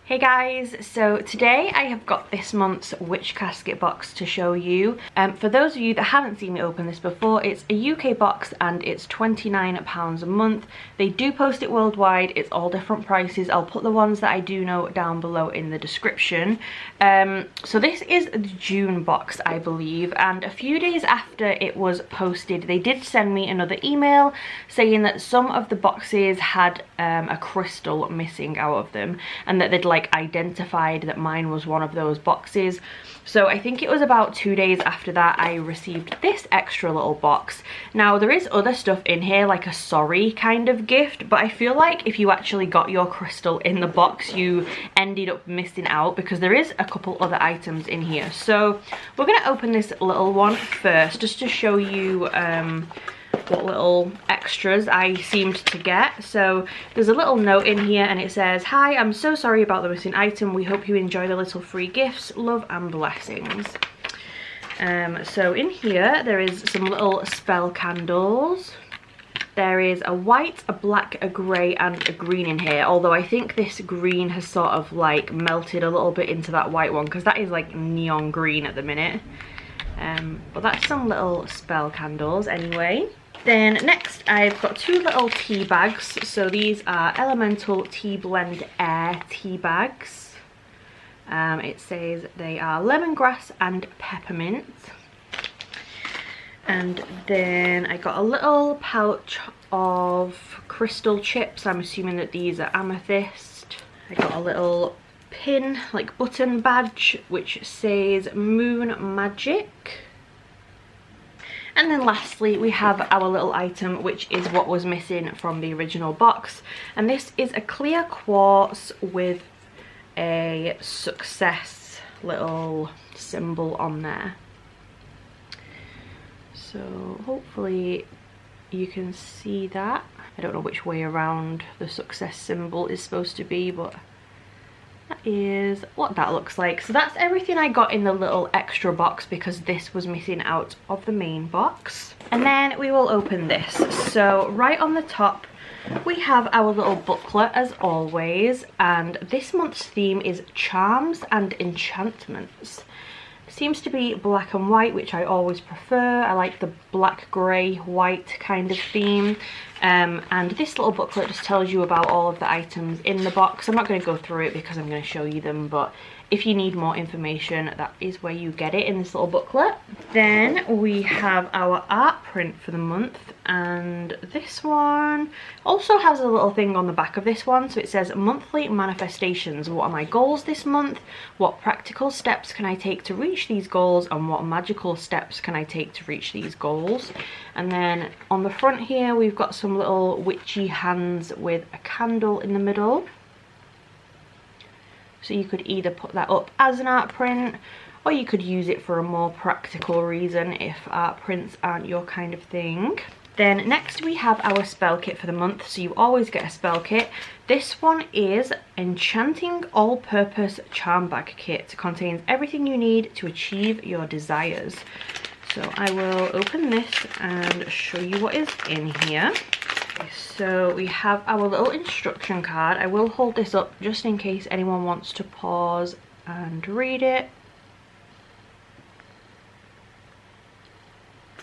Hey guys, so today I have got this month's Witch Casket box to show you. For those of you that haven't seen me open this before, it's a UK box and it's £29 a month. They do post it worldwide, it's all different prices. I'll put the ones that I do know down below in the description. So this is the June box, I believe, and a few days after it was posted, they did send me another email saying that some of the boxes had a crystal missing out of them and that they'd identified that mine was one of those boxes. So I think it was about 2 days after that I received this extra little box. Now there is other stuff in here, like a sorry kind of gift, but I feel like if you actually got your crystal in the box you ended up missing out because there is a couple other items in here. So we're going to open this little one first just to show you what little extras I seemed to get. So there's a little note in here and it says, "Hi, I'm so sorry about the missing item. We hope you enjoy the little free gifts. Love and blessings." So in here there is some little spell candles. There is a white, a black, a grey and a green in here, although I think this green has sort of like melted a little bit into that white one because that is like neon green at the minute. But that's some little spell candles anyway. Then next I've got two little tea bags. So these are Elemental Tea Blend Air tea bags. It says they are lemongrass and peppermint. And then I got a little pouch of crystal chips. I'm assuming that these are amethyst. I got a little pin, like button badge, which says Moon Magic. And then lastly we have our little item, which is what was missing from the original box, and this is a clear quartz with a success little symbol on there. So hopefully you can see that. I don't know which way around the success symbol is supposed to be, but that is what that looks like. So that's everything I got in the little extra box because this was missing out of the main box. And then we will open this. So right on the top we have our little booklet as always, and this month's theme is charms and enchantments. Seems to be black and white, which I always prefer. I like the black, grey, white kind of theme. And this little booklet just tells you about all of the items in the box. I'm not going to go through it because I'm going to show you them, but if you need more information, that is where you get it, in this little booklet. Then we have our art print for the month, and this one also has a little thing on the back of this one. So it says monthly manifestations. What are my goals this month? What practical steps can I take to reach these goals? And what magical steps can I take to reach these goals? And then on the front here we've got some little witchy hands with a candle in the middle. So you could either put that up as an art print, or you could use it for a more practical reason if art prints aren't your kind of thing. Then next we have our spell kit for the month. So you always get a spell kit. This one is Enchanting All-Purpose Charm Bag Kit. It contains everything you need to achieve your desires. So I will open this and show you what is in here. So we have our little instruction card. I will hold this up just in case anyone wants to pause and read it.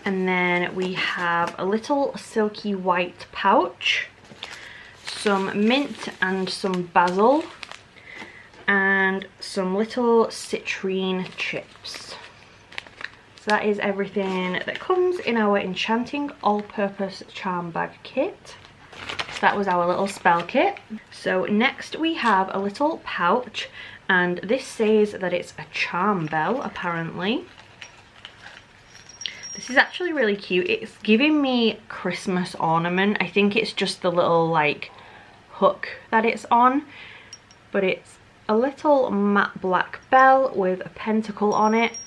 And then we have a little silky white pouch, some mint and some basil, and some little citrine chips. So that is everything that comes in our Enchanting All-Purpose Charm Bag Kit. So that was our little spell kit. So next we have a little pouch, and this says that it's a charm bell apparently. This is actually really cute. It's giving me Christmas ornament. I think it's just the little like hook that it's on, but it's a little matte black bell with a pentacle on it.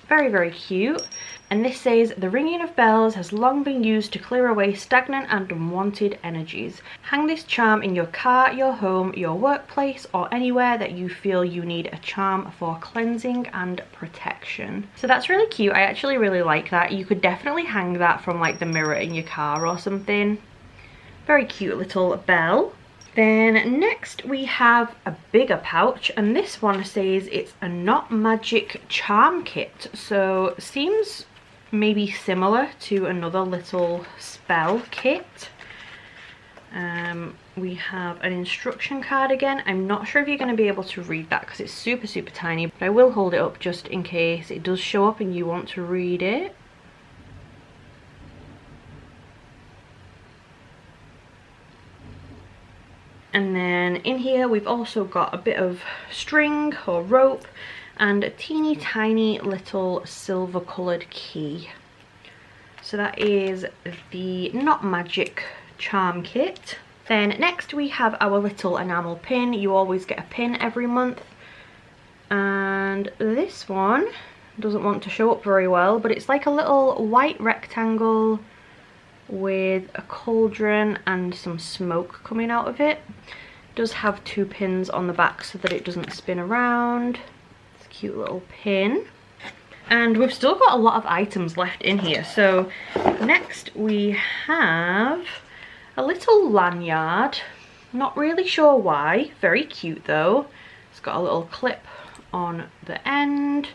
Very, very cute. And this says, the ringing of bells has long been used to clear away stagnant and unwanted energies. Hang this charm in your car, your home, your workplace, or anywhere that you feel you need a charm for cleansing and protection. So that's really cute. I actually really like that. You could definitely hang that from like the mirror in your car or something. Very cute little bell. Then next we have a bigger pouch, and this one says it's a Not Magic charm kit, so seems maybe similar to another little spell kit. We have an instruction card again. I'm not sure if you're going to be able to read that because it's super tiny, but I will hold it up just in case it does show up and you want to read it. And then in here we've also got a bit of string or rope and a teeny tiny little silver coloured key. So that is the Not Magic charm kit. Then next we have our little enamel pin. You always get a pin every month. And this one doesn't want to show up very well, but it's like a little white rectangle with a cauldron and some smoke coming out of it. It does have 2 pins on the back so that it doesn't spin around. It's a cute little pin. And we've still got a lot of items left in here. So next we have a little lanyard. Not really sure why. Very cute though. It's got a little clip on the end.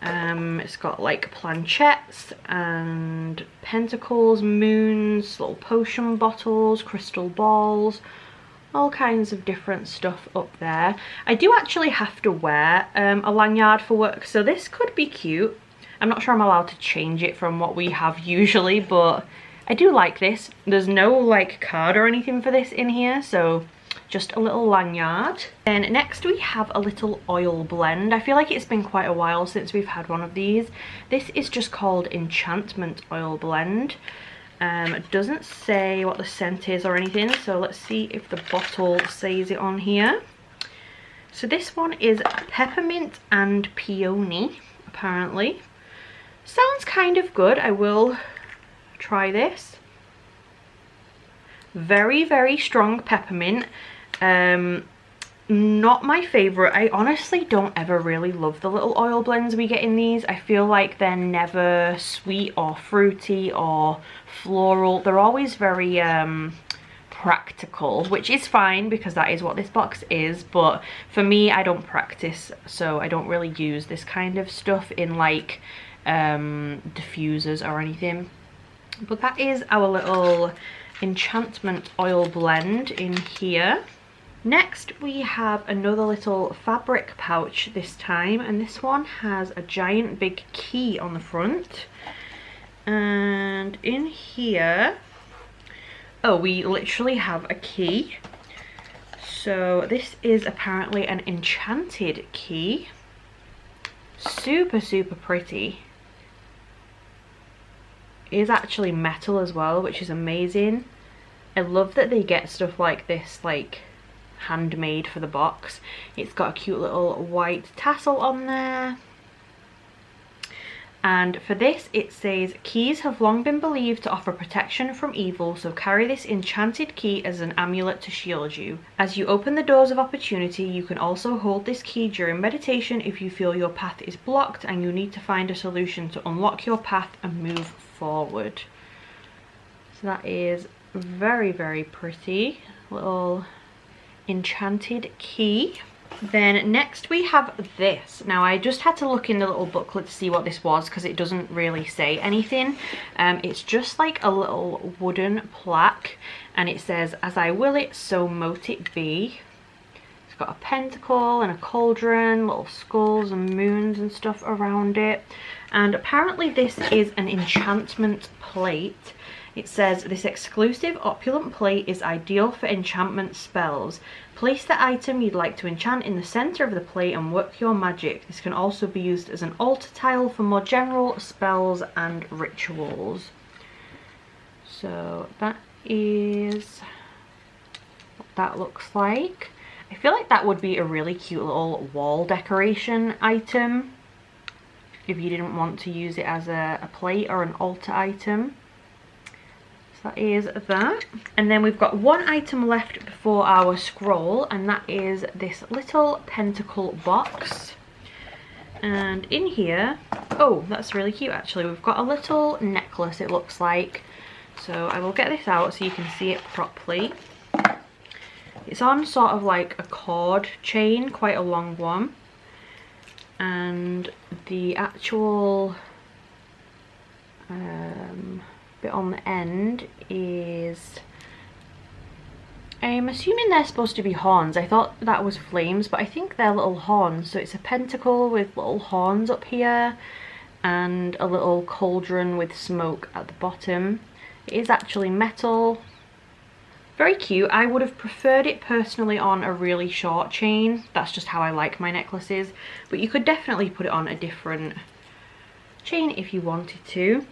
It's got like planchettes and pentacles, moons, little potion bottles, crystal balls, all kinds of different stuff up there. I do actually have to wear a lanyard for work, so this could be cute. I'm not sure I'm allowed to change it from what we have usually, but I do like this. There's no like card or anything for this in here, so just a little lanyard. Then next we have a little oil blend. I feel like it's been quite a while since we've had one of these. This is just called Enchantment Oil Blend. It doesn't say what the scent is or anything, so let's see if the bottle says it on here. So this one is peppermint and peony, apparently. Sounds kind of good. I will try this. Very strong peppermint. Not my favourite. I honestly don't ever really love the little oil blends we get in these. I feel like they're never sweet or fruity or floral. They're always very practical, which is fine because that is what this box is, but for me, I don't practice, so I don't really use this kind of stuff in like diffusers or anything. But that is our little Enchantment Oil Blend in here. Next we have another little fabric pouch this time, and this one has a giant big key on the front. And in here, oh, we literally have a key. So this is apparently an enchanted key. Super pretty. It is actually metal as well, which is amazing. I love that they get stuff like this like handmade for the box. It's got a cute little white tassel on there. And for this it says, keys have long been believed to offer protection from evil, so carry this enchanted key as an amulet to shield you. As you open the doors of opportunity, you can also hold this key during meditation if you feel your path is blocked and you need to find a solution to unlock your path and move forward. So that is very pretty little enchanted key. Then next we have this. Now I just had to look in the little booklet to see what this was because it doesn't really say anything. It's just like a little wooden plaque and it says, as I will it, so mote it be. It's got a pentacle and a cauldron, little skulls and moons and stuff around it. And apparently this is an enchantment plate. It says, this exclusive opulent plate is ideal for enchantment spells. Place the item you'd like to enchant in the center of the plate and work your magic. This can also be used as an altar tile for more general spells and rituals. So that is what that looks like. I feel like that would be a really cute little wall decoration item if you didn't want to use it as a plate or an altar item. So that is that. And then we've got one item left before our scroll, and that is this little pentacle box. And in here, oh, that's really cute actually. We've got a little necklace, it looks like. So I will get this out so you can see it properly. It's on sort of like a cord chain, quite a long one. And the actual bit on the end is, I'm assuming they're supposed to be horns. I thought that was flames, but I think they're little horns. So it's a pentacle with little horns up here and a little cauldron with smoke at the bottom. It is actually metal. Very cute. I would have preferred it personally on a really short chain. That's just how I like my necklaces. But you could definitely put it on a different chain if you wanted to.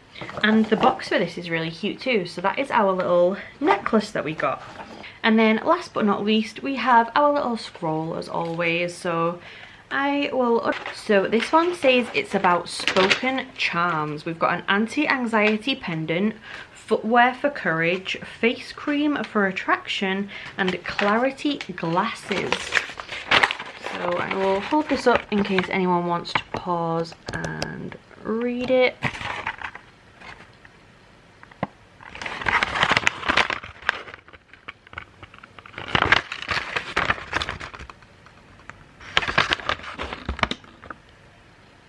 And the box for this is really cute too. So that is our little necklace that we got. And then last but not least, we have our little scroll as always. So this one says it's about spoken charms. We've got an anti-anxiety pendant, footwear for courage, face cream for attraction, and clarity glasses. So I will hold this up in case anyone wants to pause and read it.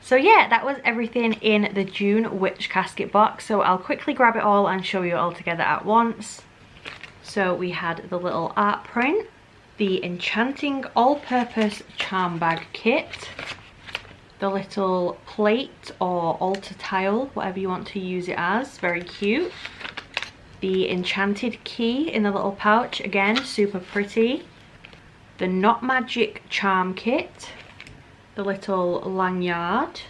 So yeah, that was everything in the June Witch Casket box. So I'll quickly grab it all and show you all together at once. So we had the little art print, the Enchanting All-Purpose Charm Bag Kit, the little plate or altar tile, whatever you want to use it as, very cute. The enchanted key in the little pouch, again, super pretty. The Not Magic Charm Kit, the little lanyard,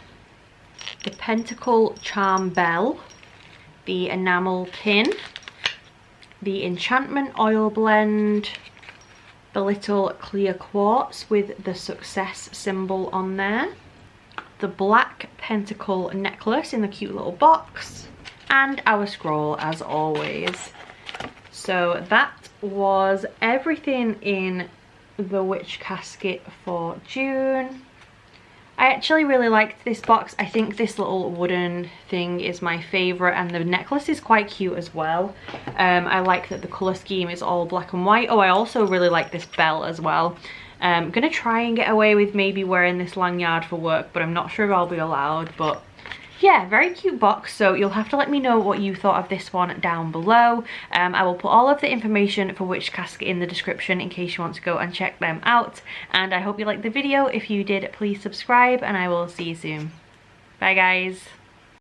the Pentacle Charm Bell, the enamel pin, the Enchantment Oil Blend, the little clear quartz with the success symbol on there, the black pentacle necklace in the cute little box, and our scroll as always. So that was everything in the Witch Casket for June. I actually really liked this box. I think this little wooden thing is my favourite, and the necklace is quite cute as well. I like that the colour scheme is all black and white. Oh, I also really like this belt as well. I'm going to try and get away with maybe wearing this lanyard for work, but I'm not sure if I'll be allowed. But yeah, very cute box. So you'll have to let me know what you thought of this one down below. I will put all of the information for Witch Casket in the description in case you want to go and check them out. And I hope you liked the video. If you did, please subscribe, and I will see you soon. Bye guys.